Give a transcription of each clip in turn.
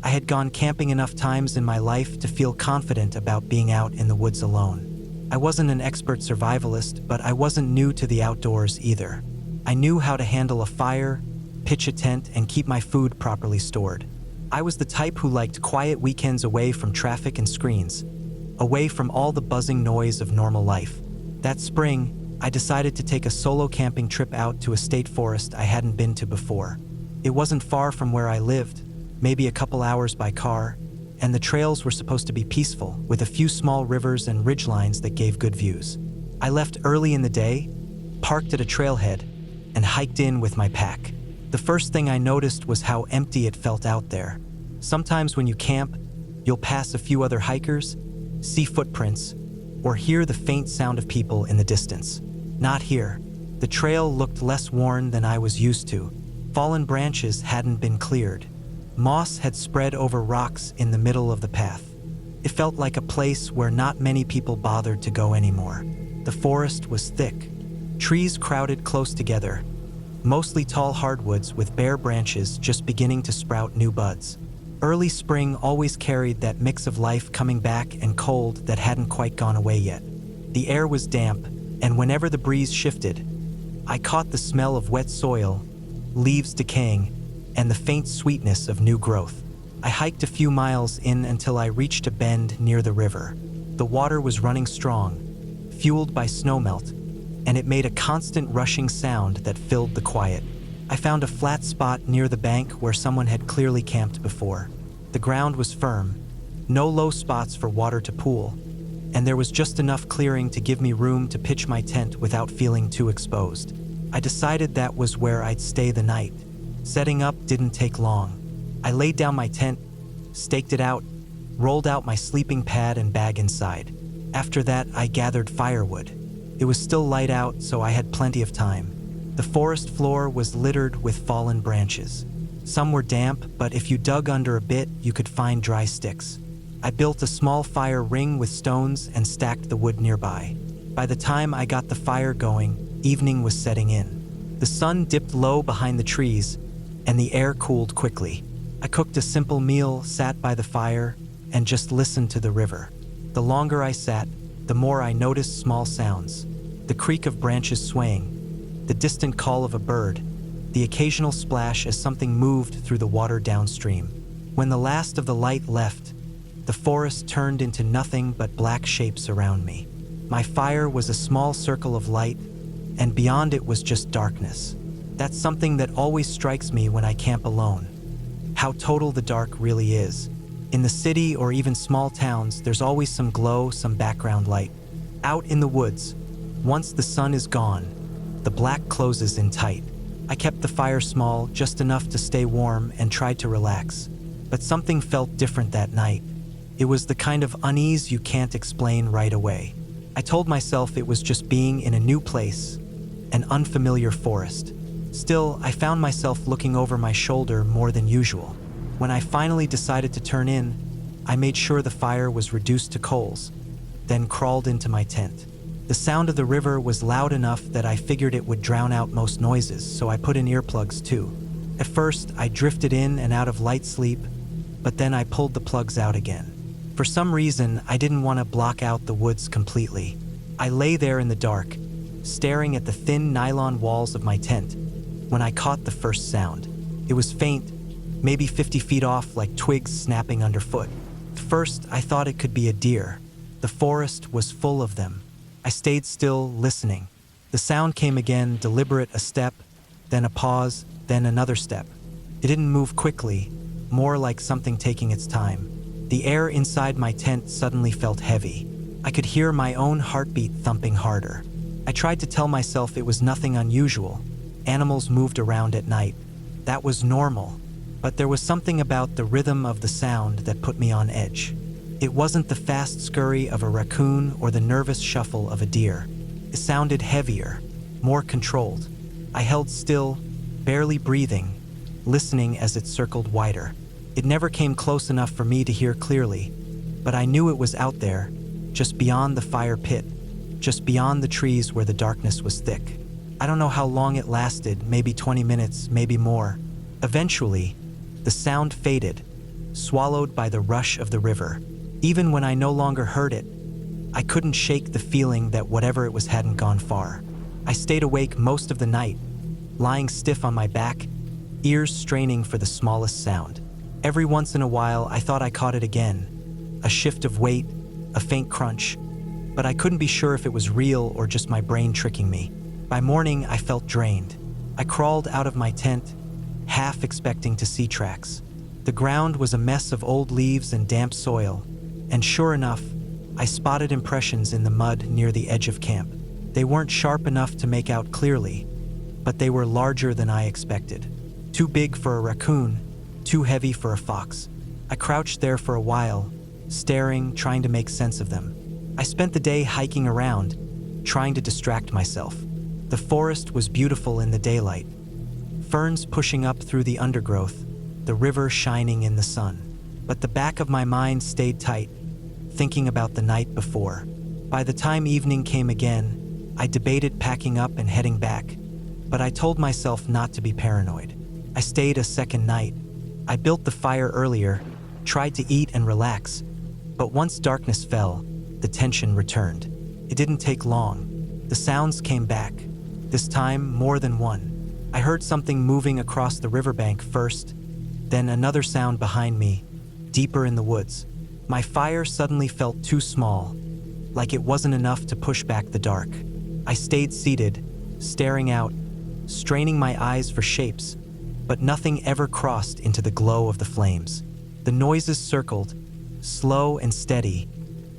I had gone camping enough times in my life to feel confident about being out in the woods alone. I wasn't an expert survivalist, but I wasn't new to the outdoors either. I knew how to handle a fire, pitch a tent, and keep my food properly stored. I was the type who liked quiet weekends away from traffic and screens, away from all the buzzing noise of normal life. That spring, I decided to take a solo camping trip out to a state forest I hadn't been to before. It wasn't far from where I lived, maybe a couple hours by car, and the trails were supposed to be peaceful, with a few small rivers and ridgelines that gave good views. I left early in the day, parked at a trailhead, and hiked in with my pack. The first thing I noticed was how empty it felt out there. Sometimes when you camp, you'll pass a few other hikers, see footprints, or hear the faint sound of people in the distance. Not here. The trail looked less worn than I was used to. Fallen branches hadn't been cleared. Moss had spread over rocks in the middle of the path. It felt like a place where not many people bothered to go anymore. The forest was thick. Trees crowded close together, mostly tall hardwoods with bare branches just beginning to sprout new buds. Early spring always carried that mix of life coming back and cold that hadn't quite gone away yet. The air was damp, and whenever the breeze shifted, I caught the smell of wet soil, leaves decaying, and the faint sweetness of new growth. I hiked a few miles in until I reached a bend near the river. The water was running strong, fueled by snowmelt, and it made a constant rushing sound that filled the quiet. I found a flat spot near the bank where someone had clearly camped before. The ground was firm, no low spots for water to pool, and there was just enough clearing to give me room to pitch my tent without feeling too exposed. I decided that was where I'd stay the night. Setting up didn't take long. I laid down my tent, staked it out, rolled out my sleeping pad and bag inside. After that, I gathered firewood. It was still light out, so I had plenty of time. The forest floor was littered with fallen branches. Some were damp, but if you dug under a bit, you could find dry sticks. I built a small fire ring with stones and stacked the wood nearby. By the time I got the fire going, evening was setting in. The sun dipped low behind the trees, and the air cooled quickly. I cooked a simple meal, sat by the fire, and just listened to the river. The longer I sat, the more I noticed small sounds. The creak of branches swaying, the distant call of a bird, the occasional splash as something moved through the water downstream. When the last of the light left, the forest turned into nothing but black shapes around me. My fire was a small circle of light, and beyond it was just darkness. That's something that always strikes me when I camp alone. How total the dark really is. In the city or even small towns, there's always some glow, some background light. Out in the woods, once the sun is gone, the black closes in tight. I kept the fire small, just enough to stay warm, and tried to relax. But something felt different that night. It was the kind of unease you can't explain right away. I told myself it was just being in a new place, an unfamiliar forest. Still, I found myself looking over my shoulder more than usual. When I finally decided to turn in, I made sure the fire was reduced to coals, then crawled into my tent. The sound of the river was loud enough that I figured it would drown out most noises, so I put in earplugs too. At first, I drifted in and out of light sleep, but then I pulled the plugs out again. For some reason, I didn't want to block out the woods completely. I lay there in the dark, staring at the thin nylon walls of my tent, when I caught the first sound. It was faint, maybe 50 feet off, like twigs snapping underfoot. At first, I thought it could be a deer. The forest was full of them. I stayed still, listening. The sound came again, deliberate, a step, then a pause, then another step. It didn't move quickly, more like something taking its time. The air inside my tent suddenly felt heavy. I could hear my own heartbeat thumping harder. I tried to tell myself it was nothing unusual. Animals moved around at night. That was normal. But there was something about the rhythm of the sound that put me on edge. It wasn't the fast scurry of a raccoon or the nervous shuffle of a deer. It sounded heavier, more controlled. I held still, barely breathing, listening as it circled wider. It never came close enough for me to hear clearly, but I knew it was out there, just beyond the fire pit, just beyond the trees where the darkness was thick. I don't know how long it lasted, maybe 20 minutes, maybe more. Eventually, the sound faded, swallowed by the rush of the river. Even when I no longer heard it, I couldn't shake the feeling that whatever it was hadn't gone far. I stayed awake most of the night, lying stiff on my back, ears straining for the smallest sound. Every once in a while, I thought I caught it again. A shift of weight, a faint crunch, but I couldn't be sure if it was real or just my brain tricking me. By morning, I felt drained. I crawled out of my tent, half expecting to see tracks. The ground was a mess of old leaves and damp soil, and sure enough, I spotted impressions in the mud near the edge of camp. They weren't sharp enough to make out clearly, but they were larger than I expected. Too big for a raccoon, too heavy for a fox. I crouched there for a while, staring, trying to make sense of them. I spent the day hiking around, trying to distract myself. The forest was beautiful in the daylight, ferns pushing up through the undergrowth, the river shining in the sun. But the back of my mind stayed tight, thinking about the night before. By the time evening came again, I debated packing up and heading back, but I told myself not to be paranoid. I stayed a second night. I built the fire earlier, tried to eat and relax, but once darkness fell, the tension returned. It didn't take long. The sounds came back, this time more than one. I heard something moving across the riverbank first, then another sound behind me, deeper in the woods. My fire suddenly felt too small, like it wasn't enough to push back the dark. I stayed seated, staring out, straining my eyes for shapes, but nothing ever crossed into the glow of the flames. The noises circled, slow and steady,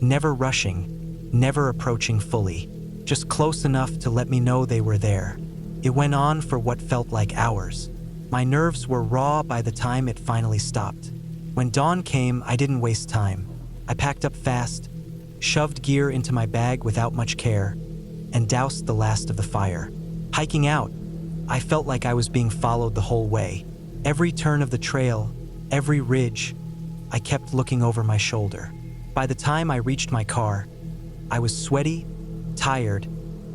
never rushing, never approaching fully, just close enough to let me know they were there. It went on for what felt like hours. My nerves were raw by the time it finally stopped. When dawn came, I didn't waste time. I packed up fast, shoved gear into my bag without much care, and doused the last of the fire. Hiking out, I felt like I was being followed the whole way. Every turn of the trail, every ridge, I kept looking over my shoulder. By the time I reached my car, I was sweaty, tired,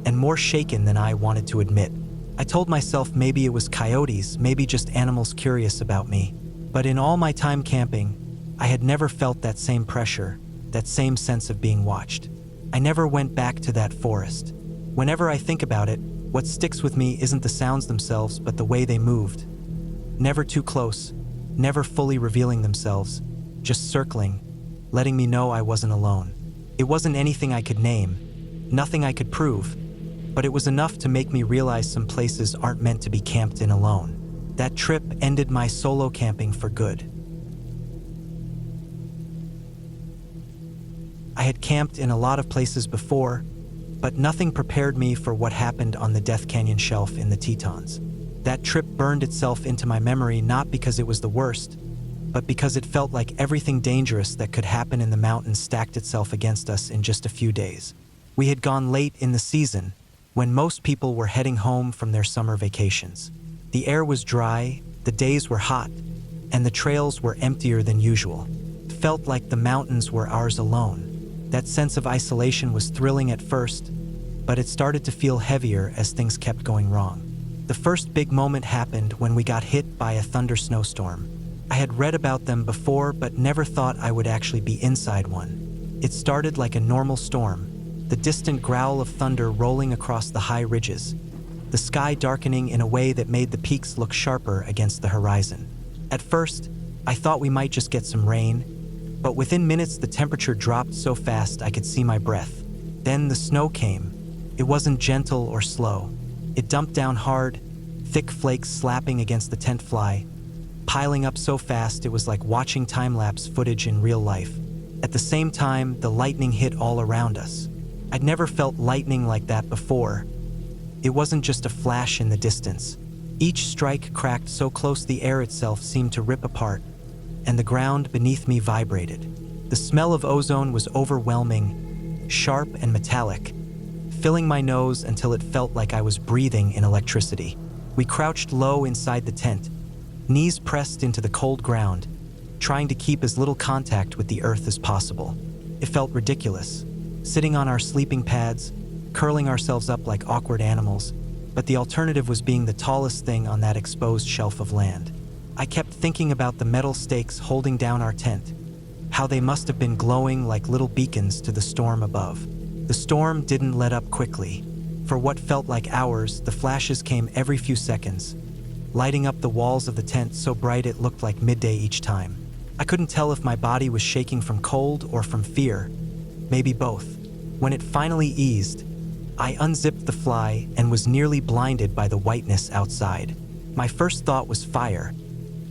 and more shaken than I wanted to admit. I told myself maybe it was coyotes, maybe just animals curious about me. But in all my time camping, I had never felt that same pressure, that same sense of being watched. I never went back to that forest. Whenever I think about it, what sticks with me isn't the sounds themselves, but the way they moved. Never too close, never fully revealing themselves, just circling, letting me know I wasn't alone. It wasn't anything I could name, nothing I could prove, but it was enough to make me realize some places aren't meant to be camped in alone. That trip ended my solo camping for good. I had camped in a lot of places before, but nothing prepared me for what happened on the Death Canyon shelf in the Tetons. That trip burned itself into my memory not because it was the worst, but because it felt like everything dangerous that could happen in the mountains stacked itself against us in just a few days. We had gone late in the season, when most people were heading home from their summer vacations. The air was dry, the days were hot, and the trails were emptier than usual. It felt like the mountains were ours alone. That sense of isolation was thrilling at first, but it started to feel heavier as things kept going wrong. The first big moment happened when we got hit by a thunder snowstorm. I had read about them before, but never thought I would actually be inside one. It started like a normal storm, the distant growl of thunder rolling across the high ridges, the sky darkening in a way that made the peaks look sharper against the horizon. At first, I thought we might just get some rain, but within minutes the temperature dropped so fast I could see my breath. Then the snow came. It wasn't gentle or slow. It dumped down hard, thick flakes slapping against the tent fly, piling up so fast it was like watching time-lapse footage in real life. At the same time, the lightning hit all around us. I'd never felt lightning like that before. It wasn't just a flash in the distance. Each strike cracked so close the air itself seemed to rip apart, and the ground beneath me vibrated. The smell of ozone was overwhelming, sharp and metallic, filling my nose until it felt like I was breathing in electricity. We crouched low inside the tent, knees pressed into the cold ground, trying to keep as little contact with the earth as possible. It felt ridiculous, sitting on our sleeping pads, curling ourselves up like awkward animals, but the alternative was being the tallest thing on that exposed shelf of land. I kept thinking about the metal stakes holding down our tent, how they must have been glowing like little beacons to the storm above. The storm didn't let up quickly. For what felt like hours, the flashes came every few seconds, lighting up the walls of the tent so bright it looked like midday each time. I couldn't tell if my body was shaking from cold or from fear, maybe both. When it finally eased, I unzipped the fly and was nearly blinded by the whiteness outside. My first thought was fire.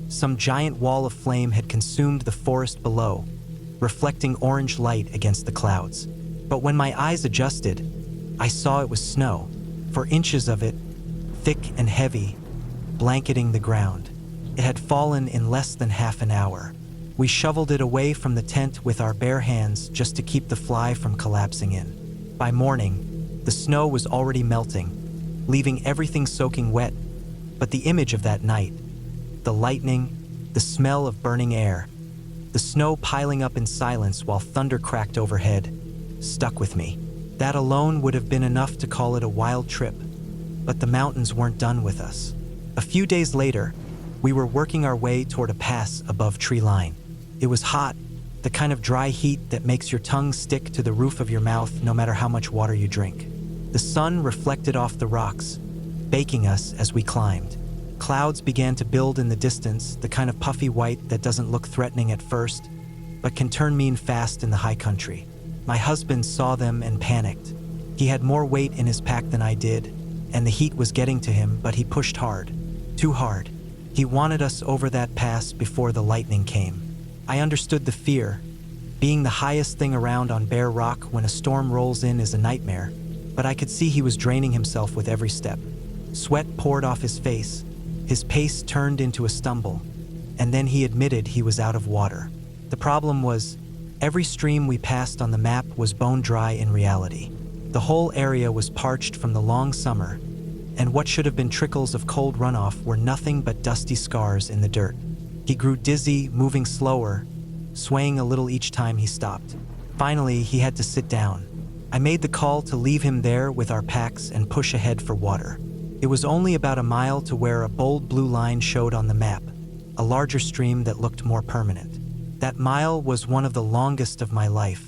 Some giant wall of flame had consumed the forest below, reflecting orange light against the clouds. But when my eyes adjusted, I saw it was snow, for inches of it, thick and heavy, blanketing the ground. It had fallen in less than half an hour. We shoveled it away from the tent with our bare hands just to keep the fly from collapsing in. By morning, the snow was already melting, leaving everything soaking wet, but the image of that night, the lightning, the smell of burning air, the snow piling up in silence while thunder cracked overhead, stuck with me. That alone would have been enough to call it a wild trip, but the mountains weren't done with us. A few days later, we were working our way toward a pass above tree line. It was hot, the kind of dry heat that makes your tongue stick to the roof of your mouth no matter how much water you drink. The sun reflected off the rocks, baking us as we climbed. Clouds began to build in the distance, the kind of puffy white that doesn't look threatening at first, but can turn mean fast in the high country. My husband saw them and panicked. He had more weight in his pack than I did, and the heat was getting to him, but he pushed hard. Too hard. He wanted us over that pass before the lightning came. I understood the fear. Being the highest thing around on bare rock when a storm rolls in is a nightmare, but I could see he was draining himself with every step. Sweat poured off his face. His pace turned into a stumble, and then he admitted he was out of water. The problem was, every stream we passed on the map was bone dry in reality. The whole area was parched from the long summer, and what should have been trickles of cold runoff were nothing but dusty scars in the dirt. He grew dizzy, moving slower, swaying a little each time he stopped. Finally, he had to sit down. I made the call to leave him there with our packs and push ahead for water. It was only about a mile to where a bold blue line showed on the map, a larger stream that looked more permanent. That mile was one of the longest of my life.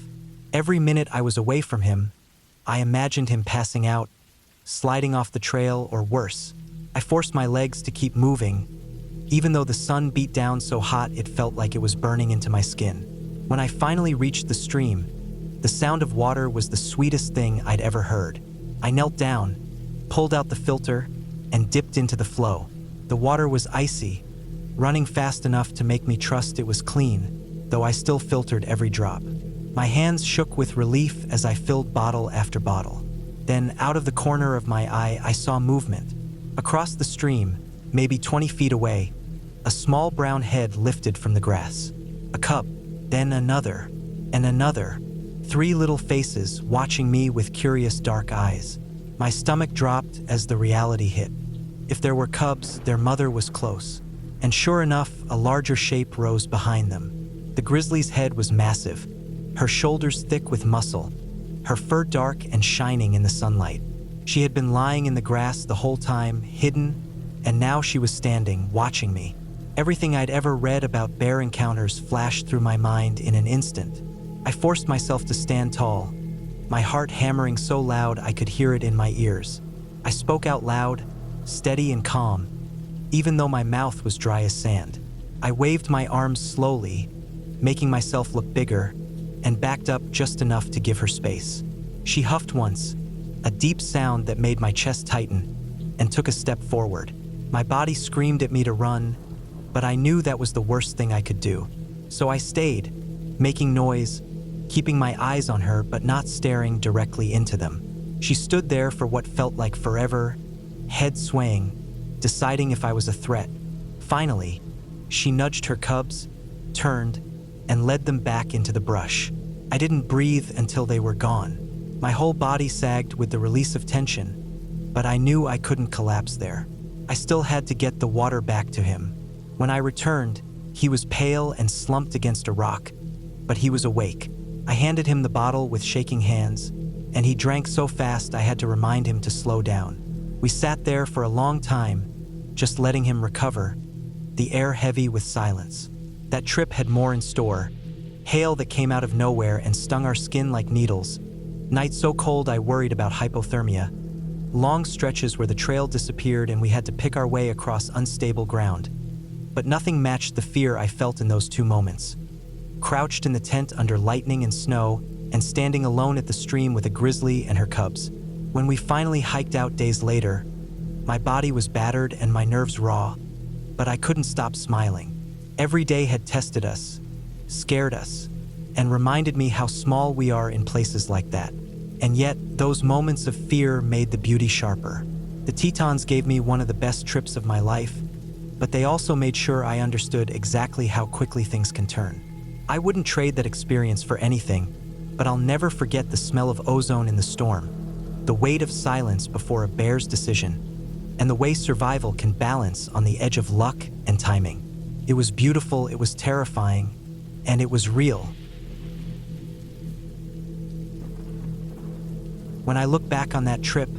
Every minute I was away from him, I imagined him passing out, sliding off the trail, or worse. I forced my legs to keep moving, even though the sun beat down so hot it felt like it was burning into my skin. When I finally reached the stream, the sound of water was the sweetest thing I'd ever heard. I knelt down, pulled out the filter, and dipped into the flow. The water was icy, running fast enough to make me trust it was clean, though I still filtered every drop. My hands shook with relief as I filled bottle after bottle. Then, out of the corner of my eye, I saw movement. Across the stream, maybe 20 feet away, a small brown head lifted from the grass. A cub, then another, and another. 3 little faces watching me with curious dark eyes. My stomach dropped as the reality hit. If there were cubs, their mother was close. And sure enough, a larger shape rose behind them. The grizzly's head was massive, her shoulders thick with muscle, her fur dark and shining in the sunlight. She had been lying in the grass the whole time, hidden, and now she was standing, watching me. Everything I'd ever read about bear encounters flashed through my mind in an instant. I forced myself to stand tall, my heart hammering so loud I could hear it in my ears. I spoke out loud, steady and calm, even though my mouth was dry as sand. I waved my arms slowly, making myself look bigger, and backed up just enough to give her space. She huffed once, a deep sound that made my chest tighten, and took a step forward. My body screamed at me to run, but I knew that was the worst thing I could do. So I stayed, making noise, keeping my eyes on her but not staring directly into them. She stood there for what felt like forever, head swaying, deciding if I was a threat. Finally, she nudged her cubs, turned, and led them back into the brush. I didn't breathe until they were gone. My whole body sagged with the release of tension, but I knew I couldn't collapse there. I still had to get the water back to him. When I returned, he was pale and slumped against a rock, but he was awake. I handed him the bottle with shaking hands, and he drank so fast I had to remind him to slow down. We sat there for a long time, just letting him recover, the air heavy with silence. That trip had more in store. Hail that came out of nowhere and stung our skin like needles. Nights so cold I worried about hypothermia. Long stretches where the trail disappeared and we had to pick our way across unstable ground. But nothing matched the fear I felt in those 2 moments. Crouched in the tent under lightning and snow, and standing alone at the stream with a grizzly and her cubs. When we finally hiked out days later, my body was battered and my nerves raw, but I couldn't stop smiling. Every day had tested us, scared us, and reminded me how small we are in places like that. And yet, those moments of fear made the beauty sharper. The Tetons gave me one of the best trips of my life, but they also made sure I understood exactly how quickly things can turn. I wouldn't trade that experience for anything, but I'll never forget the smell of ozone in the storm, the weight of silence before a bear's decision, and the way survival can balance on the edge of luck and timing. It was beautiful, it was terrifying, and it was real. When I look back on that trip,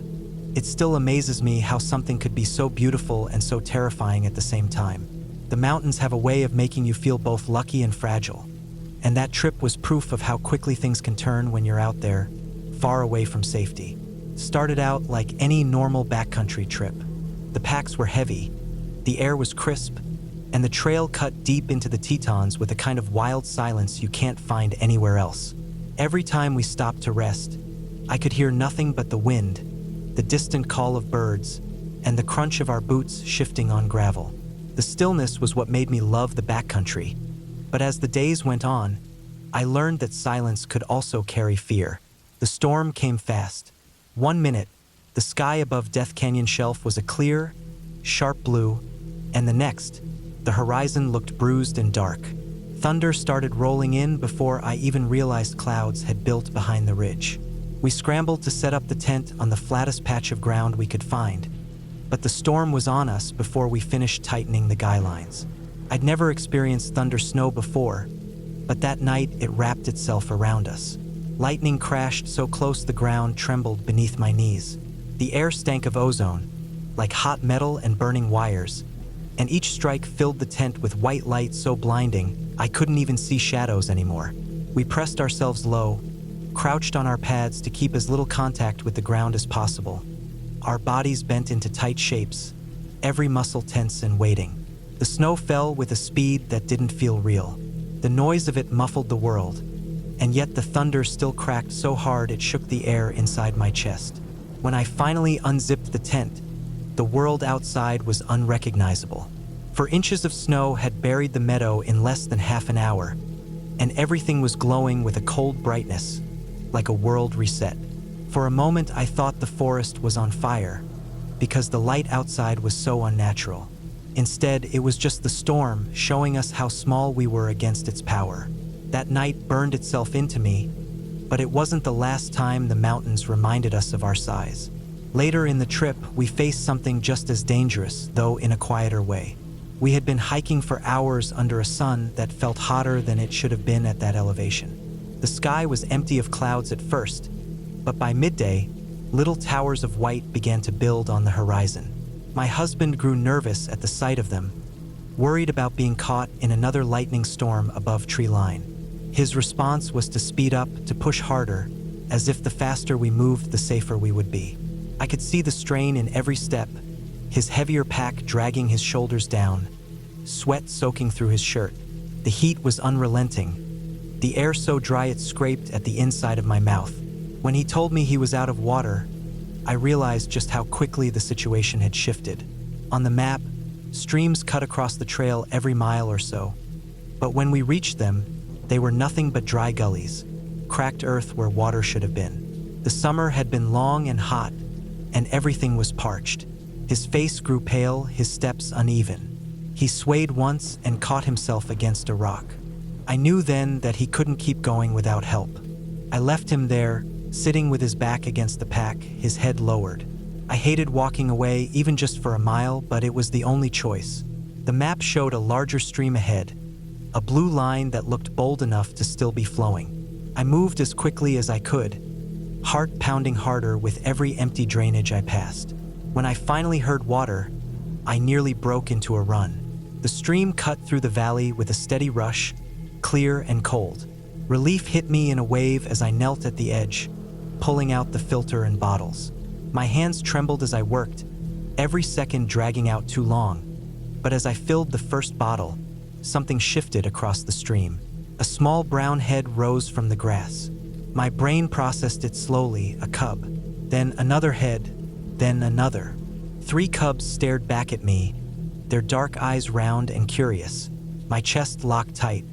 it still amazes me how something could be so beautiful and so terrifying at the same time. The mountains have a way of making you feel both lucky and fragile. And that trip was proof of how quickly things can turn when you're out there, far away from safety. Started out like any normal backcountry trip. The packs were heavy, the air was crisp, and the trail cut deep into the Tetons with a kind of wild silence you can't find anywhere else. Every time we stopped to rest, I could hear nothing but the wind, the distant call of birds, and the crunch of our boots shifting on gravel. The stillness was what made me love the backcountry. But as the days went on, I learned that silence could also carry fear. The storm came fast. 1 minute, the sky above Death Canyon Shelf was a clear, sharp blue, and the next, the horizon looked bruised and dark. Thunder started rolling in before I even realized clouds had built behind the ridge. We scrambled to set up the tent on the flattest patch of ground we could find, but the storm was on us before we finished tightening the guy lines. I'd never experienced thunder snow before, but that night it wrapped itself around us. Lightning crashed so close the ground trembled beneath my knees. The air stank of ozone, like hot metal and burning wires, and each strike filled the tent with white light so blinding I couldn't even see shadows anymore. We pressed ourselves low, crouched on our pads to keep as little contact with the ground as possible. Our bodies bent into tight shapes, every muscle tense and waiting. The snow fell with a speed that didn't feel real. The noise of it muffled the world, and yet the thunder still cracked so hard it shook the air inside my chest. When I finally unzipped the tent, the world outside was unrecognizable. For inches of snow had buried the meadow in less than half an hour, and everything was glowing with a cold brightness, like a world reset. For a moment I thought the forest was on fire, because the light outside was so unnatural. Instead, it was just the storm showing us how small we were against its power. That night burned itself into me, but it wasn't the last time the mountains reminded us of our size. Later in the trip, we faced something just as dangerous, though in a quieter way. We had been hiking for hours under a sun that felt hotter than it should have been at that elevation. The sky was empty of clouds at first, but by midday, little towers of white began to build on the horizon. My husband grew nervous at the sight of them, worried about being caught in another lightning storm above tree line. His response was to speed up, to push harder, as if the faster we moved, the safer we would be. I could see the strain in every step, his heavier pack dragging his shoulders down, sweat soaking through his shirt. The heat was unrelenting, the air so dry it scraped at the inside of my mouth. When he told me he was out of water, I realized just how quickly the situation had shifted. On the map, streams cut across the trail every mile or so, but when we reached them, they were nothing but dry gullies, cracked earth where water should have been. The summer had been long and hot, and everything was parched. His face grew pale, his steps uneven. He swayed once and caught himself against a rock. I knew then that he couldn't keep going without help. I left him there, sitting with his back against the pack, his head lowered. I hated walking away, even just for a mile, but it was the only choice. The map showed a larger stream ahead, a blue line that looked bold enough to still be flowing. I moved as quickly as I could, heart pounding harder with every empty drainage I passed. When I finally heard water, I nearly broke into a run. The stream cut through the valley with a steady rush, clear and cold. Relief hit me in a wave as I knelt at the edge, pulling out the filter and bottles. My hands trembled as I worked, every second dragging out too long. But as I filled the first bottle, something shifted across the stream. A small brown head rose from the grass. My brain processed it slowly, a cub. Then another head, then another. 3 cubs stared back at me, their dark eyes round and curious. My chest locked tight.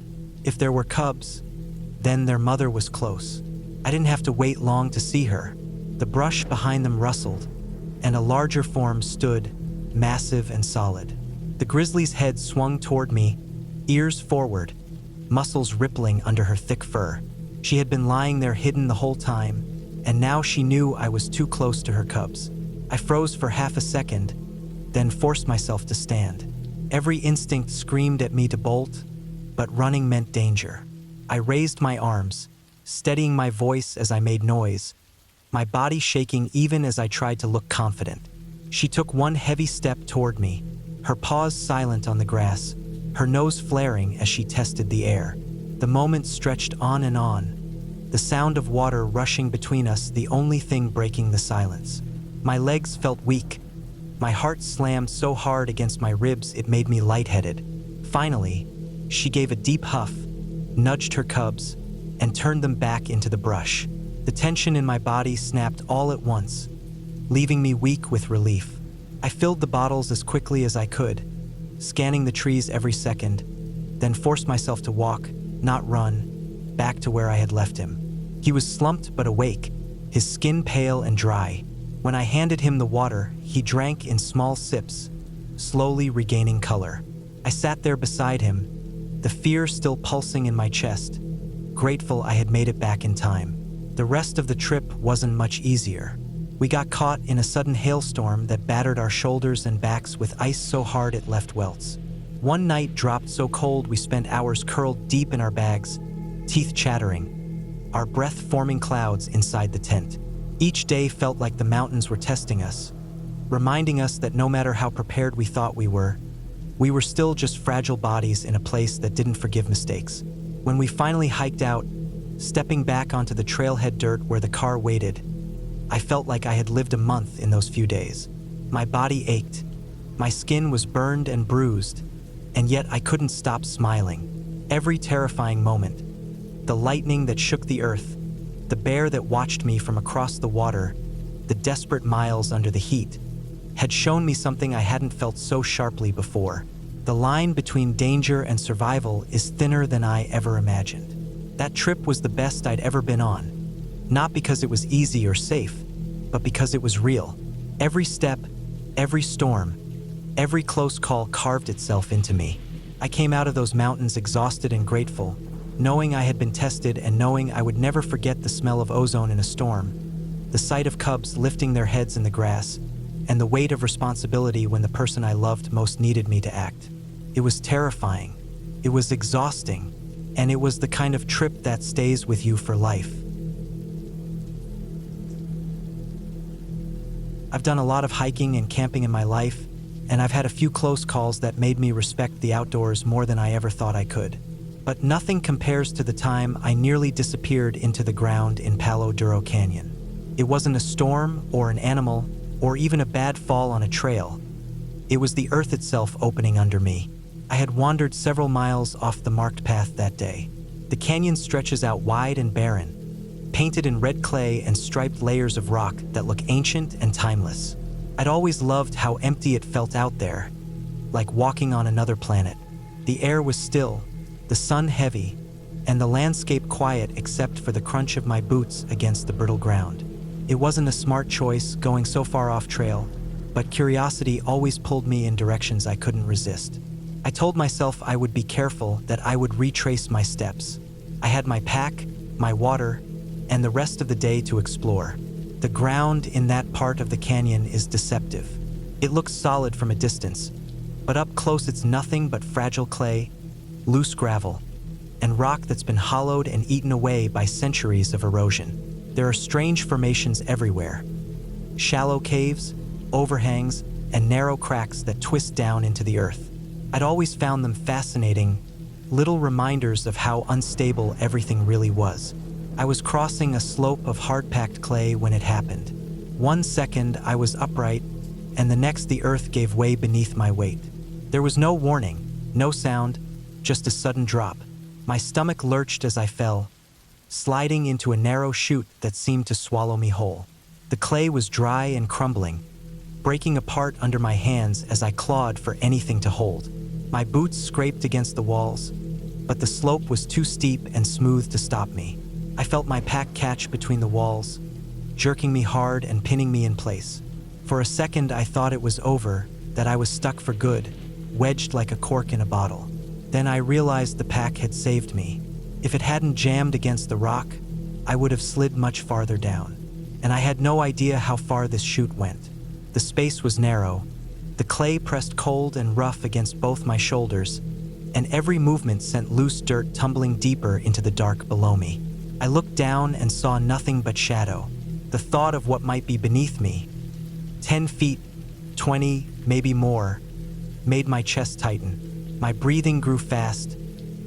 If there were cubs, then their mother was close. I didn't have to wait long to see her. The brush behind them rustled, and a larger form stood, massive and solid. The grizzly's head swung toward me, ears forward, muscles rippling under her thick fur. She had been lying there hidden the whole time, and now she knew I was too close to her cubs. I froze for half a second, then forced myself to stand. Every instinct screamed at me to bolt, but running meant danger. I raised my arms, steadying my voice as I made noise, my body shaking even as I tried to look confident. She took one heavy step toward me, her paws silent on the grass, her nose flaring as she tested the air. The moment stretched on and on, the sound of water rushing between us the only thing breaking the silence. My legs felt weak. My heart slammed so hard against my ribs it made me lightheaded. Finally, she gave a deep huff, nudged her cubs, and turned them back into the brush. The tension in my body snapped all at once, leaving me weak with relief. I filled the bottles as quickly as I could, scanning the trees every second, then forced myself to walk, not run, back to where I had left him. He was slumped but awake, his skin pale and dry. When I handed him the water, he drank in small sips, slowly regaining color. I sat there beside him, the fear still pulsing in my chest, grateful I had made it back in time. The rest of the trip wasn't much easier. We got caught in a sudden hailstorm that battered our shoulders and backs with ice so hard it left welts. One night dropped so cold we spent hours curled deep in our bags, teeth chattering, our breath forming clouds inside the tent. Each day felt like the mountains were testing us, reminding us that no matter how prepared we thought we were still just fragile bodies in a place that didn't forgive mistakes. When we finally hiked out, stepping back onto the trailhead dirt where the car waited, I felt like I had lived a month in those few days. My body ached, my skin was burned and bruised, and yet I couldn't stop smiling. Every terrifying moment, the lightning that shook the earth, the bear that watched me from across the water, the desperate miles under the heat, had shown me something I hadn't felt so sharply before. The line between danger and survival is thinner than I ever imagined. That trip was the best I'd ever been on, not because it was easy or safe, but because it was real. Every step, every storm, every close call carved itself into me. I came out of those mountains exhausted and grateful, knowing I had been tested and knowing I would never forget the smell of ozone in a storm, the sight of cubs lifting their heads in the grass, and the weight of responsibility when the person I loved most needed me to act. It was terrifying, it was exhausting, and it was the kind of trip that stays with you for life. I've done a lot of hiking and camping in my life, and I've had a few close calls that made me respect the outdoors more than I ever thought I could. But nothing compares to the time I nearly disappeared into the ground in Palo Duro Canyon. It wasn't a storm or an animal or even a bad fall on a trail. It was the earth itself opening under me. I had wandered several miles off the marked path that day. The canyon stretches out wide and barren, painted in red clay and striped layers of rock that look ancient and timeless. I'd always loved how empty it felt out there, like walking on another planet. The air was still, the sun heavy, and the landscape quiet except for the crunch of my boots against the brittle ground. It wasn't a smart choice going so far off trail, but curiosity always pulled me in directions I couldn't resist. I told myself I would be careful, that I would retrace my steps. I had my pack, my water, and the rest of the day to explore. The ground in that part of the canyon is deceptive. It looks solid from a distance, but up close it's nothing but fragile clay, loose gravel, and rock that's been hollowed and eaten away by centuries of erosion. There are strange formations everywhere. Shallow caves, overhangs, and narrow cracks that twist down into the earth. I'd always found them fascinating, little reminders of how unstable everything really was. I was crossing a slope of hard-packed clay when it happened. 1 second I was upright, and the next the earth gave way beneath my weight. There was no warning, no sound, just a sudden drop. My stomach lurched as I fell, sliding into a narrow chute that seemed to swallow me whole. The clay was dry and crumbling, breaking apart under my hands as I clawed for anything to hold. My boots scraped against the walls, but the slope was too steep and smooth to stop me. I felt my pack catch between the walls, jerking me hard and pinning me in place. For a second I thought it was over, that I was stuck for good, wedged like a cork in a bottle. Then I realized the pack had saved me. If it hadn't jammed against the rock, I would have slid much farther down. And I had no idea how far this chute went. The space was narrow. The clay pressed cold and rough against both my shoulders, and every movement sent loose dirt tumbling deeper into the dark below me. I looked down and saw nothing but shadow. The thought of what might be beneath me, 10 feet, 20, maybe more, made my chest tighten. My breathing grew fast,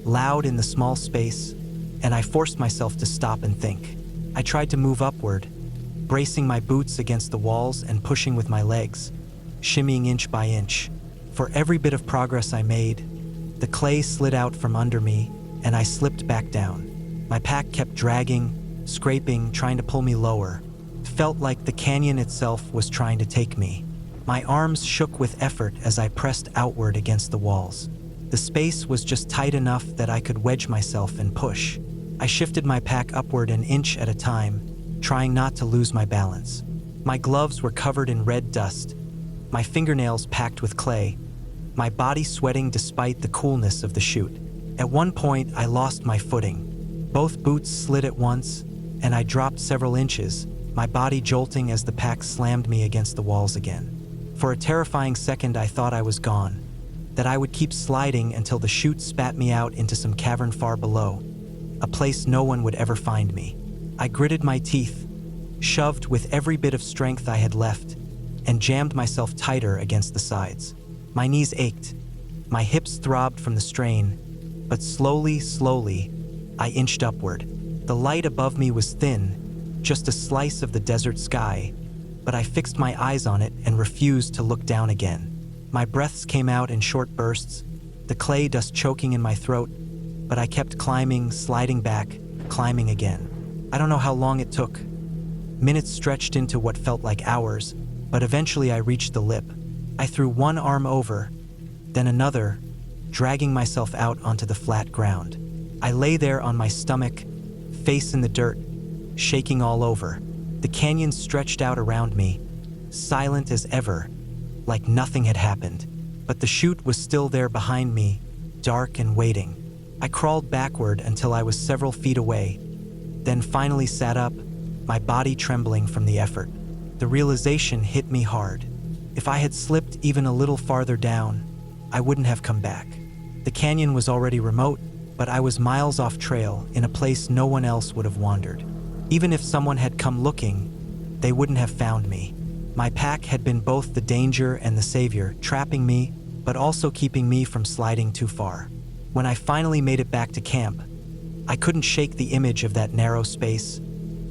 loud in the small space, and I forced myself to stop and think. I tried to move upward, bracing my boots against the walls and pushing with my legs, shimmying inch by inch. For every bit of progress I made, the clay slid out from under me, and I slipped back down. My pack kept dragging, scraping, trying to pull me lower. It felt like the canyon itself was trying to take me. My arms shook with effort as I pressed outward against the walls. The space was just tight enough that I could wedge myself and push. I shifted my pack upward an inch at a time, trying not to lose my balance. My gloves were covered in red dust, my fingernails packed with clay, my body sweating despite the coolness of the chute. At one point, I lost my footing. Both boots slid at once, and I dropped several inches, my body jolting as the pack slammed me against the walls again. For a terrifying second, I thought I was gone, that I would keep sliding until the chute spat me out into some cavern far below, a place no one would ever find me. I gritted my teeth, shoved with every bit of strength I had left, and jammed myself tighter against the sides. My knees ached, my hips throbbed from the strain, but slowly, I inched upward. The light above me was thin, just a slice of the desert sky, but I fixed my eyes on it and refused to look down again. My breaths came out in short bursts, the clay dust choking in my throat, but I kept climbing, sliding back, climbing again. I don't know how long it took. Minutes stretched into what felt like hours, but eventually I reached the lip. I threw one arm over, then another, dragging myself out onto the flat ground. I lay there on my stomach, face in the dirt, shaking all over. The canyon stretched out around me, silent as ever, like nothing had happened. But the chute was still there behind me, dark and waiting. I crawled backward until I was several feet away, then finally sat up, my body trembling from the effort. The realization hit me hard. If I had slipped even a little farther down, I wouldn't have come back. The canyon was already remote, but I was miles off trail in a place no one else would have wandered. Even if someone had come looking, they wouldn't have found me. My pack had been both the danger and the savior, trapping me, but also keeping me from sliding too far. When I finally made it back to camp, I couldn't shake the image of that narrow space,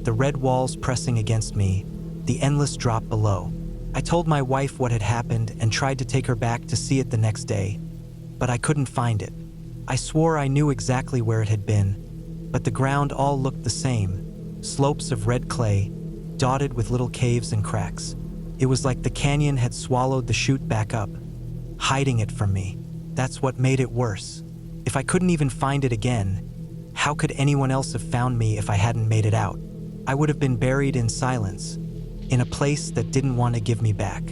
the red walls pressing against me, the endless drop below. I told my wife what had happened and tried to take her back to see it the next day, but I couldn't find it. I swore I knew exactly where it had been, but the ground all looked the same, slopes of red clay, dotted with little caves and cracks. It was like the canyon had swallowed the chute back up, hiding it from me. That's what made it worse. If I couldn't even find it again, how could anyone else have found me if I hadn't made it out? I would have been buried in silence, in a place that didn't want to give me back.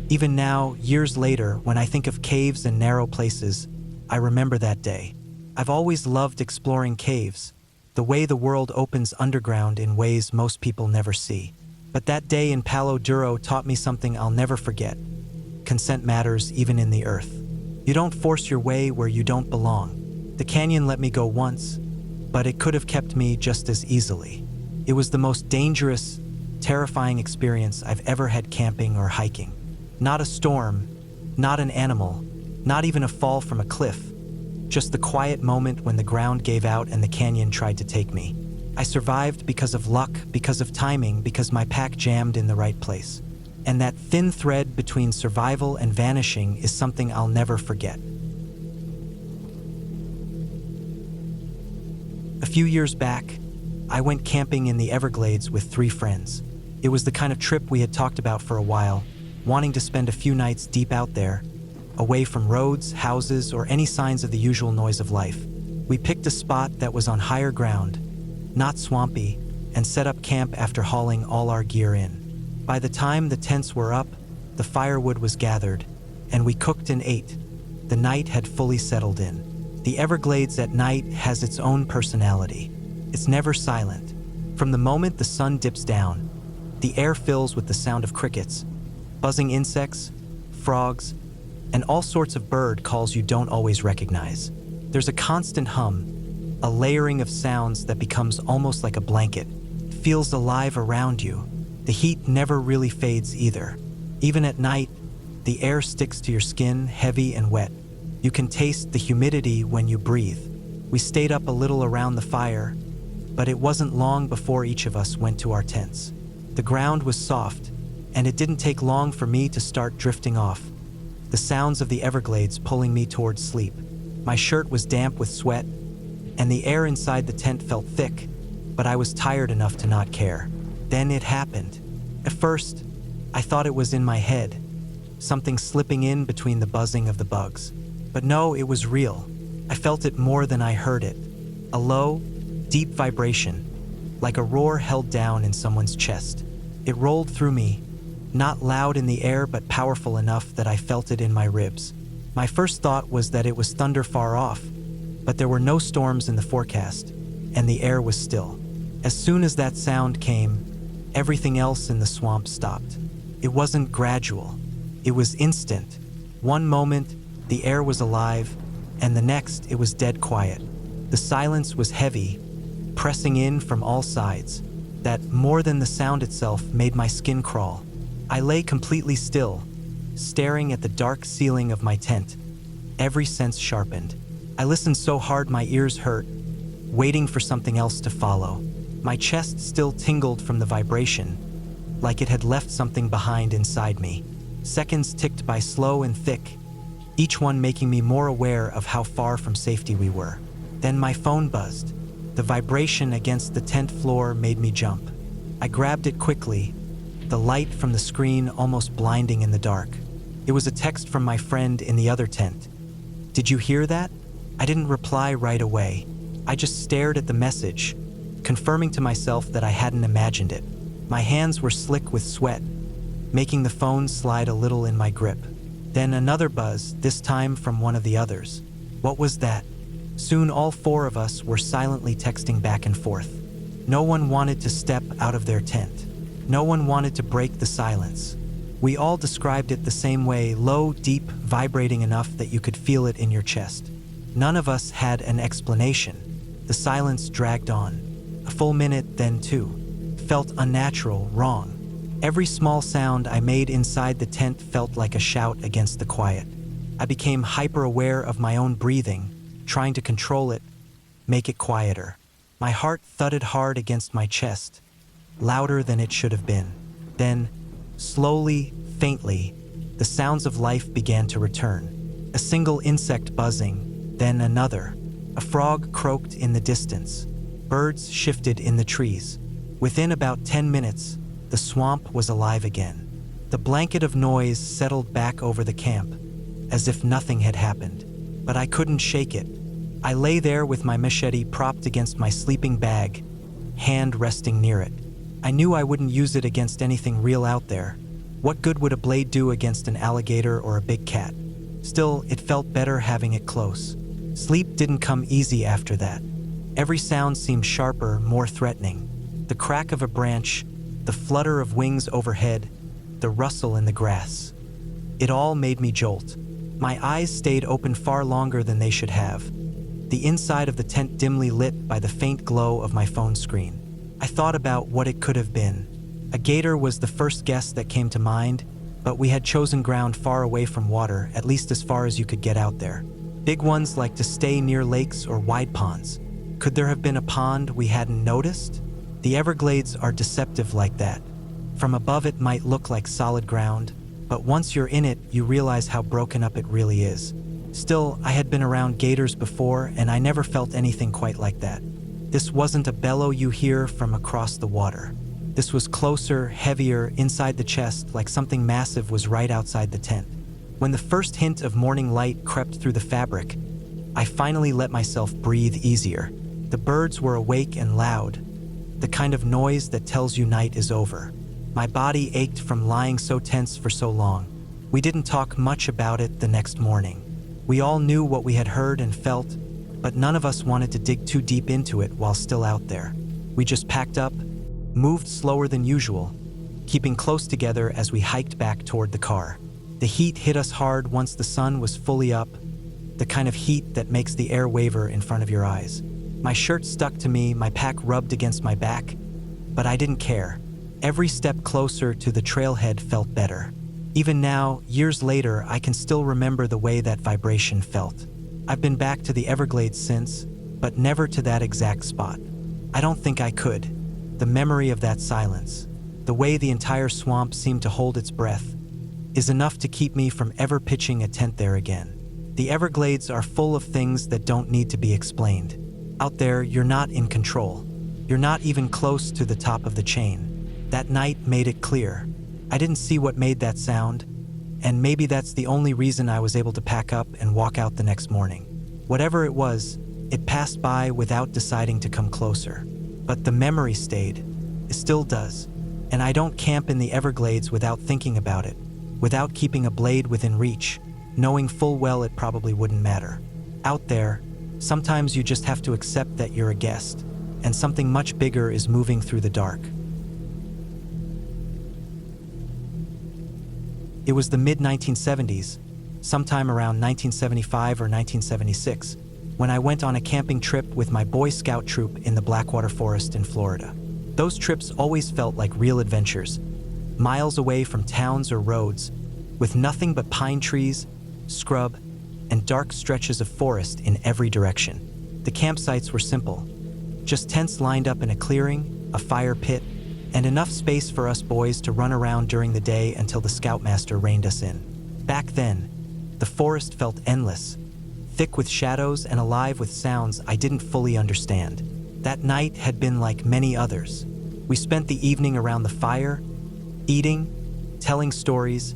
Even now, years later, when I think of caves and narrow places, I remember that day. I've always loved exploring caves, the way the world opens underground in ways most people never see. But that day in Palo Duro taught me something I'll never forget. Consent matters even in the earth. You don't force your way where you don't belong. The canyon let me go once, but it could have kept me just as easily. It was the most dangerous, terrifying experience I've ever had camping or hiking. Not a storm, not an animal, Not even a fall from a cliff. Just the quiet moment when the ground gave out and the canyon tried to take me. I survived because of luck, because of timing, because my pack jammed in the right place. And that thin thread between survival and vanishing is something I'll never forget. A few years back, I went camping in the Everglades with 3 friends. It was the kind of trip we had talked about for a while, wanting to spend a few nights deep out there, away from roads, houses, or any signs of the usual noise of life. We picked a spot that was on higher ground, not swampy, and set up camp after hauling all our gear in. By the time the tents were up, the firewood was gathered, and we cooked and ate. The night had fully settled in. The Everglades at night has its own personality. It's never silent. From the moment the sun dips down, the air fills with the sound of crickets, buzzing insects, frogs, and all sorts of bird calls you don't always recognize. There's a constant hum, a layering of sounds that becomes almost like a blanket. It feels alive around you. The heat never really fades either. Even at night, the air sticks to your skin, heavy and wet. You can taste the humidity when you breathe. We stayed up a little around the fire, but it wasn't long before each of us went to our tents. The ground was soft, and it didn't take long for me to start drifting off. The sounds of the Everglades pulling me towards sleep. My shirt was damp with sweat, and the air inside the tent felt thick, but I was tired enough to not care. Then it happened. At first, I thought it was in my head, something slipping in between the buzzing of the bugs. But no, it was real. I felt it more than I heard it. A low, deep vibration, like a roar held down in someone's chest. It rolled through me, not loud in the air but powerful enough that I felt it in my ribs. My first thought was that it was thunder far off, but there were no storms in the forecast, and the air was still. As soon as that sound came, everything else in the swamp stopped. It wasn't gradual. It was instant. One moment, the air was alive, and the next, it was dead quiet. The silence was heavy, pressing in from all sides, that more than the sound itself made my skin crawl. I lay completely still, staring at the dark ceiling of my tent, every sense sharpened. I listened so hard my ears hurt, waiting for something else to follow. My chest still tingled from the vibration, like it had left something behind inside me. Seconds ticked by slow and thick, each one making me more aware of how far from safety we were. Then my phone buzzed. The vibration against the tent floor made me jump. I grabbed it quickly, the light from the screen almost blinding in the dark. It was a text from my friend in the other tent. "Did you hear that?" I didn't reply right away. I just stared at the message, confirming to myself that I hadn't imagined it. My hands were slick with sweat, making the phone slide a little in my grip. Then another buzz, this time from one of the others. What was that? Soon all 4 of us were silently texting back and forth. No one wanted to step out of their tent. No one wanted to break the silence. We all described it the same way, low, deep, vibrating enough that you could feel it in your chest. None of us had an explanation. The silence dragged on. A full minute, then 2. Felt unnatural, wrong. Every small sound I made inside the tent felt like a shout against the quiet. I became hyper-aware of my own breathing, trying to control it, make it quieter. My heart thudded hard against my chest, louder than it should have been. Then, slowly, faintly, the sounds of life began to return. A single insect buzzing, then another. A frog croaked in the distance. Birds shifted in the trees. Within about 10 minutes, the swamp was alive again. The blanket of noise settled back over the camp, as if nothing had happened. But I couldn't shake it. I lay there with my machete propped against my sleeping bag, hand resting near it. I knew I wouldn't use it against anything real out there. What good would a blade do against an alligator or a big cat? Still, it felt better having it close. Sleep didn't come easy after that. Every sound seemed sharper, more threatening. The crack of a branch, the flutter of wings overhead, the rustle in the grass. It all made me jolt. My eyes stayed open far longer than they should have, the inside of the tent dimly lit by the faint glow of my phone screen. I thought about what it could have been. A gator was the first guess that came to mind, but we had chosen ground far away from water, at least as far as you could get out there. Big ones like to stay near lakes or wide ponds. Could there have been a pond we hadn't noticed? The Everglades are deceptive like that. From above it might look like solid ground, but once you're in it, you realize how broken up it really is. Still, I had been around gators before, and I never felt anything quite like that. This wasn't a bellow you hear from across the water. This was closer, heavier, inside the chest, like something massive was right outside the tent. When the first hint of morning light crept through the fabric, I finally let myself breathe easier. The birds were awake and loud, the kind of noise that tells you night is over. My body ached from lying so tense for so long. We didn't talk much about it the next morning. We all knew what we had heard and felt, but none of us wanted to dig too deep into it while still out there. We just packed up, moved slower than usual, keeping close together as we hiked back toward the car. The heat hit us hard once the sun was fully up, the kind of heat that makes the air waver in front of your eyes. My shirt stuck to me, my pack rubbed against my back, but I didn't care. Every step closer to the trailhead felt better. Even now, years later, I can still remember the way that vibration felt. I've been back to the Everglades since, but never to that exact spot. I don't think I could. The memory of that silence, the way the entire swamp seemed to hold its breath, is enough to keep me from ever pitching a tent there again. The Everglades are full of things that don't need to be explained. Out there, you're not in control. You're not even close to the top of the chain. That night made it clear. I didn't see what made that sound, and maybe that's the only reason I was able to pack up and walk out the next morning. Whatever it was, it passed by without deciding to come closer. But the memory stayed. It still does. And I don't camp in the Everglades without thinking about it, without keeping a blade within reach, knowing full well it probably wouldn't matter. Out there, sometimes you just have to accept that you're a guest, and something much bigger is moving through the dark. It was the mid-1970s, sometime around 1975 or 1976, when I went on a camping trip with my Boy Scout troop in the Blackwater Forest in Florida. Those trips always felt like real adventures, miles away from towns or roads, with nothing but pine trees, scrub, and dark stretches of forest in every direction. The campsites were simple, just tents lined up in a clearing, a fire pit, and enough space for us boys to run around during the day until the scoutmaster reined us in. Back then, the forest felt endless, thick with shadows and alive with sounds I didn't fully understand. That night had been like many others. We spent the evening around the fire, eating, telling stories,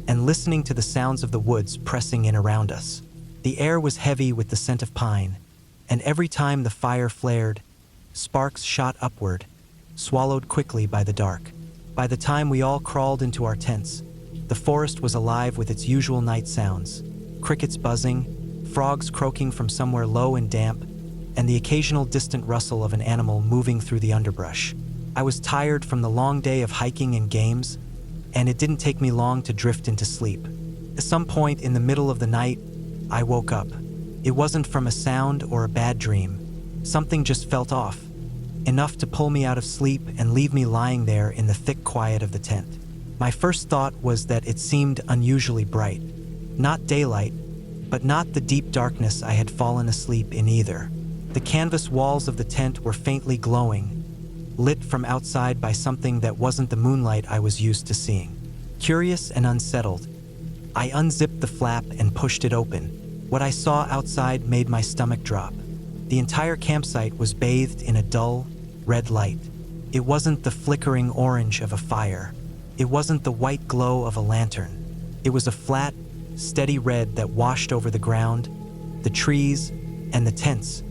and listening to the sounds of the woods pressing in around us. The air was heavy with the scent of pine, and every time the fire flared, sparks shot upward, swallowed quickly by the dark. By the time we all crawled into our tents, the forest was alive with its usual night sounds: crickets buzzing, frogs croaking from somewhere low and damp, and the occasional distant rustle of an animal moving through the underbrush. I was tired from the long day of hiking and games, and it didn't take me long to drift into sleep. At some point in the middle of the night, I woke up. It wasn't from a sound or a bad dream. Something just felt off, enough to pull me out of sleep and leave me lying there in the thick quiet of the tent. My first thought was that it seemed unusually bright. Not daylight, but not the deep darkness I had fallen asleep in either. The canvas walls of the tent were faintly glowing, lit from outside by something that wasn't the moonlight I was used to seeing. Curious and unsettled, I unzipped the flap and pushed it open. What I saw outside made my stomach drop. The entire campsite was bathed in a dull, red light. It wasn't the flickering orange of a fire. It wasn't the white glow of a lantern. It was a flat, steady red that washed over the ground, the trees, and the tents,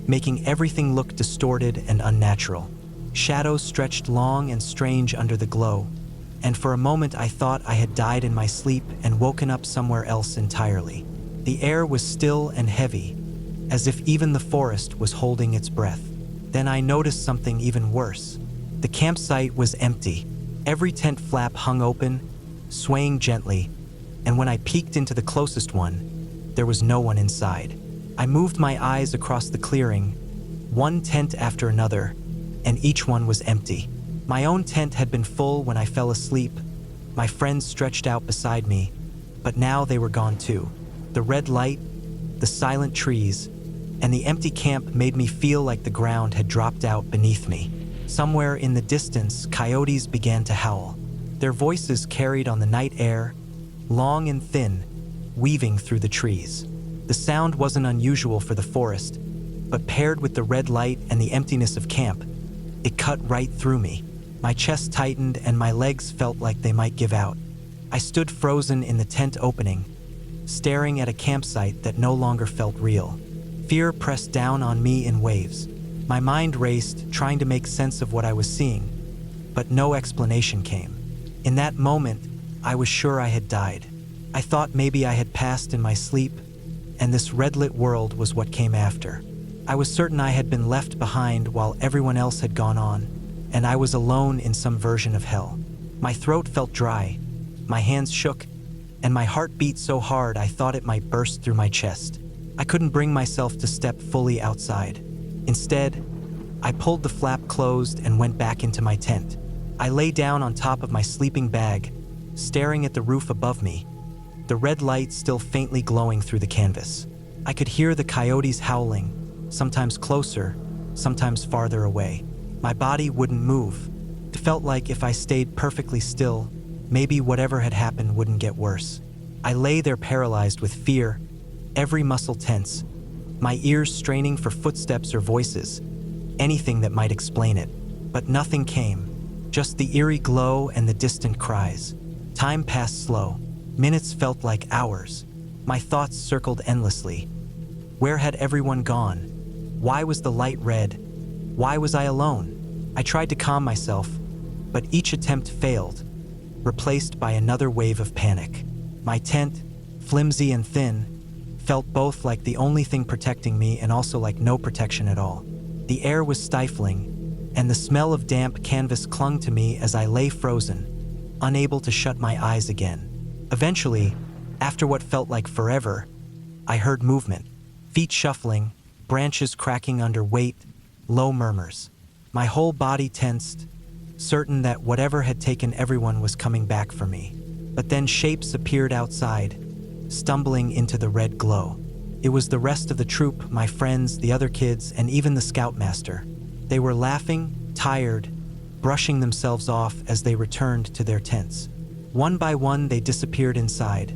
making everything look distorted and unnatural. Shadows stretched long and strange under the glow, and for a moment I thought I had died in my sleep and woken up somewhere else entirely. The air was still and heavy, as if even the forest was holding its breath. Then I noticed something even worse. The campsite was empty. Every tent flap hung open, swaying gently, and when I peeked into the closest one, there was no one inside. I moved my eyes across the clearing, one tent after another, and each one was empty. My own tent had been full when I fell asleep, My friends stretched out beside me, but now they were gone too. The red light, the silent trees, and the empty camp made me feel like the ground had dropped out beneath me. Somewhere in the distance, coyotes began to howl. Their voices carried on the night air, long and thin, weaving through the trees. The sound wasn't unusual for the forest, but paired with the red light and the emptiness of camp, it cut right through me. My chest tightened and my legs felt like they might give out. I stood frozen in the tent opening, staring at a campsite that no longer felt real. Fear pressed down on me in waves. My mind raced, trying to make sense of what I was seeing, but no explanation came. In that moment, I was sure I had died. I thought maybe I had passed in my sleep, and this red-lit world was what came after. I was certain I had been left behind while everyone else had gone on, and I was alone in some version of hell. My throat felt dry, my hands shook, and my heart beat so hard I thought it might burst through my chest. I couldn't bring myself to step fully outside. Instead, I pulled the flap closed and went back into my tent. I lay down on top of my sleeping bag, staring at the roof above me, the red light still faintly glowing through the canvas. I could hear the coyotes howling, sometimes closer, sometimes farther away. My body wouldn't move. It felt like if I stayed perfectly still, maybe whatever had happened wouldn't get worse. I lay there paralyzed with fear, every muscle tense, my ears straining for footsteps or voices, anything that might explain it. But nothing came, just the eerie glow and the distant cries. Time passed slow. Minutes felt like hours. My thoughts circled endlessly. Where had everyone gone? Why was the light red? Why was I alone? I tried to calm myself, but each attempt failed, replaced by another wave of panic. My tent, flimsy and thin, felt both like the only thing protecting me and also like no protection at all. The air was stifling, and the smell of damp canvas clung to me as I lay frozen, unable to shut my eyes again. Eventually, after what felt like forever, I heard movement. Feet shuffling, branches cracking under weight, low murmurs. My whole body tensed, certain that whatever had taken everyone was coming back for me. But then shapes appeared outside, stumbling into the red glow. It was the rest of the troop, my friends, the other kids, and even the scoutmaster. They were laughing, tired, brushing themselves off as they returned to their tents. One by one, they disappeared inside,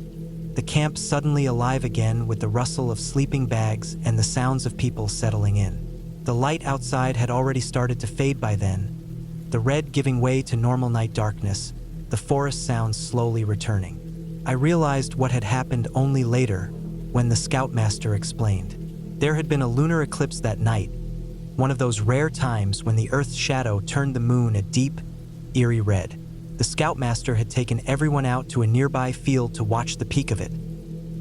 the camp suddenly alive again with the rustle of sleeping bags and the sounds of people settling in. The light outside had already started to fade by then, the red giving way to normal night darkness, the forest sounds slowly returning. I realized what had happened only later, when the scoutmaster explained. There had been a lunar eclipse that night, one of those rare times when the Earth's shadow turned the moon a deep, eerie red. The scoutmaster had taken everyone out to a nearby field to watch the peak of it,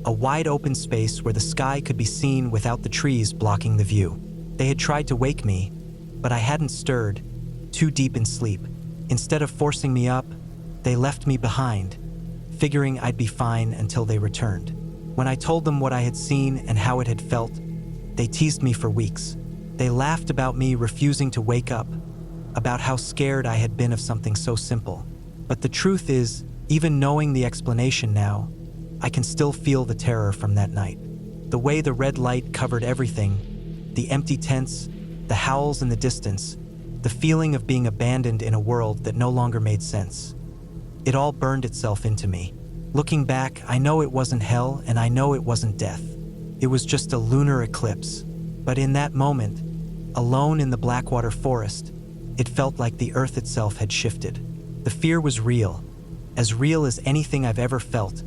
a wide open space where the sky could be seen without the trees blocking the view. They had tried to wake me, but I hadn't stirred, too deep in sleep. Instead of forcing me up, they left me behind, figuring I'd be fine until they returned. When I told them what I had seen and how it had felt, they teased me for weeks. They laughed about me refusing to wake up, about how scared I had been of something so simple. But the truth is, even knowing the explanation now, I can still feel the terror from that night. The way the red light covered everything, the empty tents, the howls in the distance, the feeling of being abandoned in a world that no longer made sense. It all burned itself into me. Looking back, I know it wasn't hell and I know it wasn't death. It was just a lunar eclipse. But in that moment, alone in the Blackwater forest, it felt like the earth itself had shifted. The fear was real as anything I've ever felt,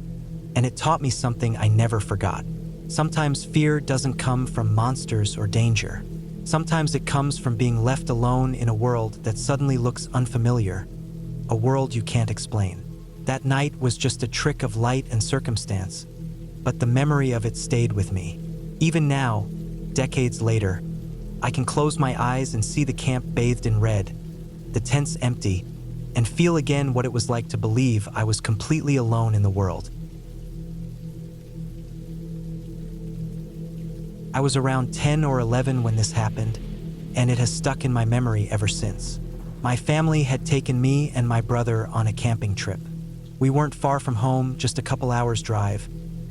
and it taught me something I never forgot. Sometimes fear doesn't come from monsters or danger. Sometimes it comes from being left alone in a world that suddenly looks unfamiliar, a world you can't explain. That night was just a trick of light and circumstance, but the memory of it stayed with me. Even now, decades later, I can close my eyes and see the camp bathed in red, the tents empty, and feel again what it was like to believe I was completely alone in the world. I was around 10 or 11 when this happened, and it has stuck in my memory ever since. My family had taken me and my brother on a camping trip. We weren't far from home, just a couple hours' drive,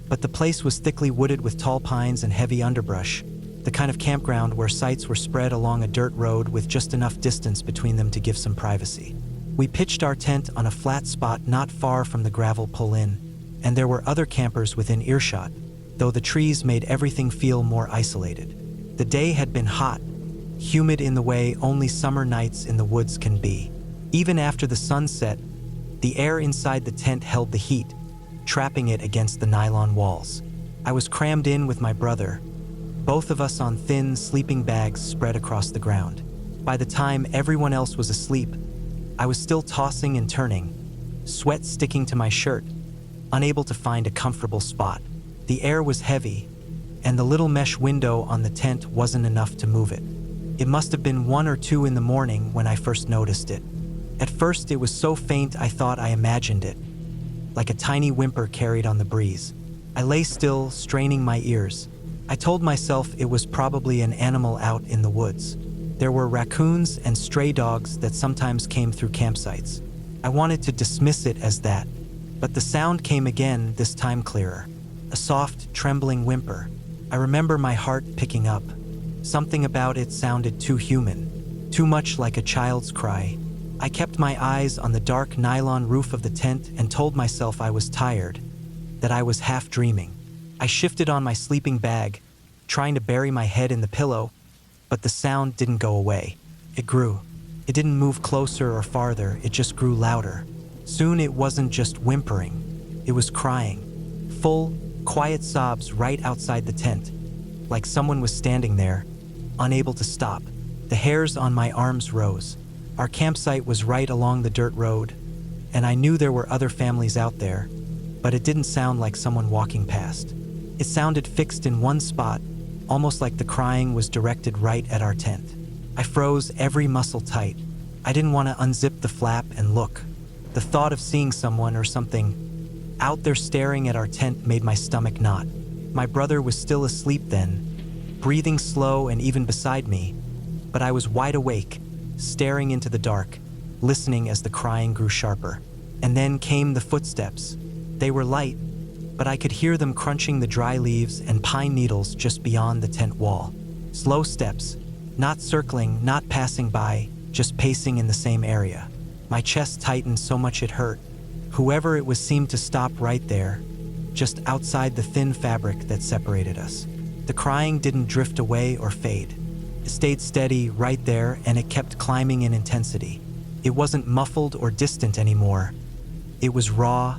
but the place was thickly wooded with tall pines and heavy underbrush, the kind of campground where sites were spread along a dirt road with just enough distance between them to give some privacy. We pitched our tent on a flat spot not far from the gravel pull-in, and there were other campers within earshot, though the trees made everything feel more isolated. The day had been hot, humid in the way only summer nights in the woods can be. Even after the sun set, the air inside the tent held the heat, trapping it against the nylon walls. I was crammed in with my brother, both of us on thin sleeping bags spread across the ground. By the time everyone else was asleep, I was still tossing and turning, sweat sticking to my shirt, unable to find a comfortable spot. The air was heavy, and the little mesh window on the tent wasn't enough to move it. It must have been 1 or 2 in the morning when I first noticed it. At first it was so faint I thought I imagined it, like a tiny whimper carried on the breeze. I lay still, straining my ears. I told myself it was probably an animal out in the woods. There were raccoons and stray dogs that sometimes came through campsites. I wanted to dismiss it as that, but the sound came again, this time clearer. A soft, trembling whimper. I remember my heart picking up. Something about it sounded too human, too much like a child's cry. I kept my eyes on the dark nylon roof of the tent and told myself I was tired, that I was half dreaming. I shifted on my sleeping bag, trying to bury my head in the pillow, but the sound didn't go away. It grew. It didn't move closer or farther, it just grew louder. Soon it wasn't just whimpering, it was crying. Full, quiet sobs right outside the tent, like someone was standing there, unable to stop. The hairs on my arms rose. Our campsite was right along the dirt road, and I knew there were other families out there, but it didn't sound like someone walking past. It sounded fixed in one spot, almost like the crying was directed right at our tent. I froze, every muscle tight. I didn't want to unzip the flap and look. The thought of seeing someone or something out there staring at our tent made my stomach knot. My brother was still asleep then, breathing slow and even beside me, but I was wide awake, staring into the dark, listening as the crying grew sharper. And then came the footsteps. They were light, but I could hear them crunching the dry leaves and pine needles just beyond the tent wall. Slow steps, not circling, not passing by, just pacing in the same area. My chest tightened so much it hurt. Whoever it was seemed to stop right there, just outside the thin fabric that separated us. The crying didn't drift away or fade. It stayed steady right there, and it kept climbing in intensity. It wasn't muffled or distant anymore. It was raw,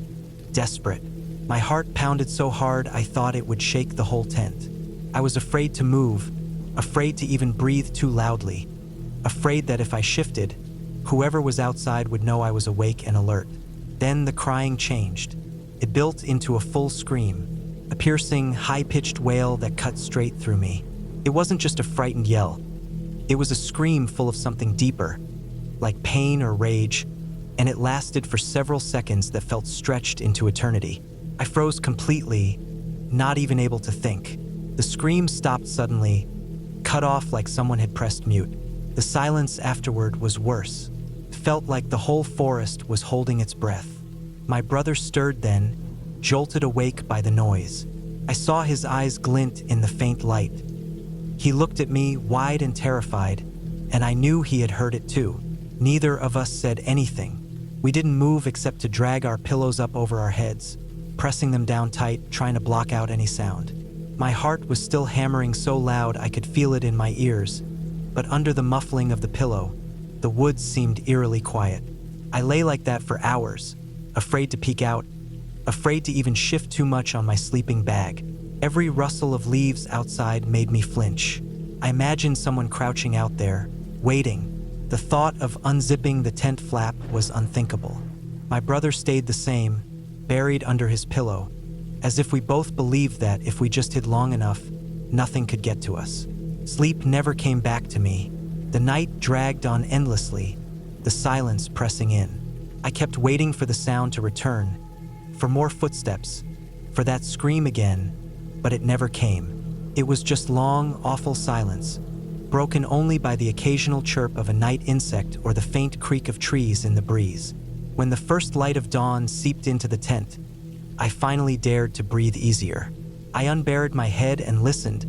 desperate. My heart pounded so hard I thought it would shake the whole tent. I was afraid to move, afraid to even breathe too loudly, afraid that if I shifted, whoever was outside would know I was awake and alert. Then the crying changed. It built into a full scream, a piercing, high-pitched wail that cut straight through me. It wasn't just a frightened yell. It was a scream full of something deeper, like pain or rage, and it lasted for several seconds that felt stretched into eternity. I froze completely, not even able to think. The scream stopped suddenly, cut off like someone had pressed mute. The silence afterward was worse. It felt like the whole forest was holding its breath. My brother stirred then, jolted awake by the noise. I saw his eyes glint in the faint light. He looked at me, wide and terrified, and I knew he had heard it too. Neither of us said anything. We didn't move except to drag our pillows up over our heads, pressing them down tight, trying to block out any sound. My heart was still hammering so loud I could feel it in my ears, but under the muffling of the pillow, the woods seemed eerily quiet. I lay like that for hours, afraid to peek out, afraid to even shift too much on my sleeping bag. Every rustle of leaves outside made me flinch. I imagined someone crouching out there, waiting. The thought of unzipping the tent flap was unthinkable. My brother stayed the same, buried under his pillow, as if we both believed that if we just hid long enough, nothing could get to us. Sleep never came back to me. The night dragged on endlessly, the silence pressing in. I kept waiting for the sound to return, for more footsteps, for that scream again, but it never came. It was just long, awful silence, broken only by the occasional chirp of a night insect or the faint creak of trees in the breeze. When the first light of dawn seeped into the tent, I finally dared to breathe easier. I unburied my head and listened,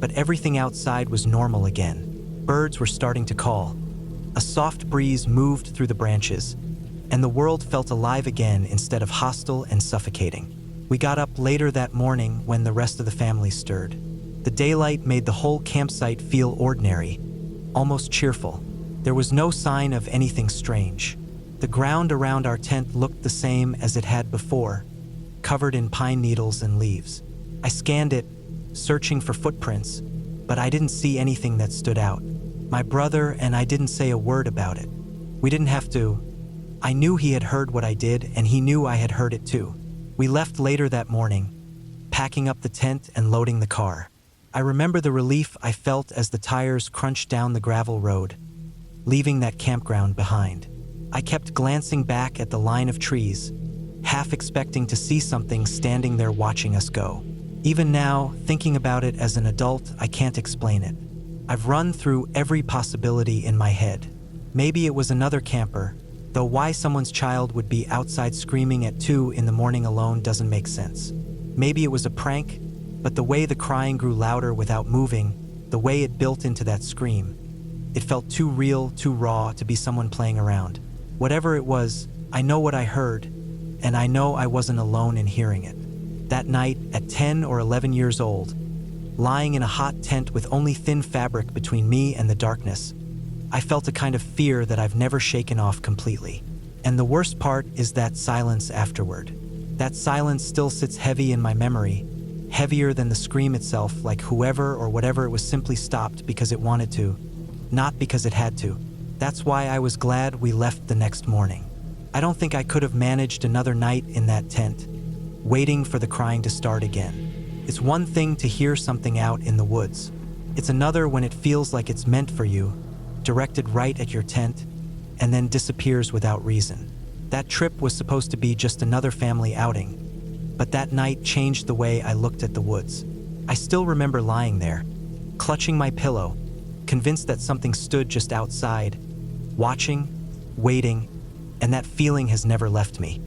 but everything outside was normal again. Birds were starting to call. A soft breeze moved through the branches, and the world felt alive again instead of hostile and suffocating. We got up later that morning when the rest of the family stirred. The daylight made the whole campsite feel ordinary, almost cheerful. There was no sign of anything strange. The ground around our tent looked the same as it had before, covered in pine needles and leaves. I scanned it, searching for footprints, but I didn't see anything that stood out. My brother and I didn't say a word about it. We didn't have to. I knew he had heard what I did, and he knew I had heard it too. We left later that morning, packing up the tent and loading the car. I remember the relief I felt as the tires crunched down the gravel road, leaving that campground behind. I kept glancing back at the line of trees, half expecting to see something standing there watching us go. Even now, thinking about it as an adult, I can't explain it. I've run through every possibility in my head. Maybe it was another camper, though why someone's child would be outside screaming at 2 in the morning alone doesn't make sense. Maybe it was a prank, but the way the crying grew louder without moving, the way it built into that scream, it felt too real, too raw to be someone playing around. Whatever it was, I know what I heard, and I know I wasn't alone in hearing it. That night, at 10 or 11 years old, lying in a hot tent with only thin fabric between me and the darkness, I felt a kind of fear that I've never shaken off completely. And the worst part is that silence afterward. That silence still sits heavy in my memory, heavier than the scream itself, like whoever or whatever it was simply stopped because it wanted to, not because it had to. That's why I was glad we left the next morning. I don't think I could have managed another night in that tent, waiting for the crying to start again. It's one thing to hear something out in the woods. It's another when it feels like it's meant for you, directed right at your tent, and then disappears without reason. That trip was supposed to be just another family outing, but that night changed the way I looked at the woods. I still remember lying there, clutching my pillow, convinced that something stood just outside, watching, waiting, and that feeling has never left me.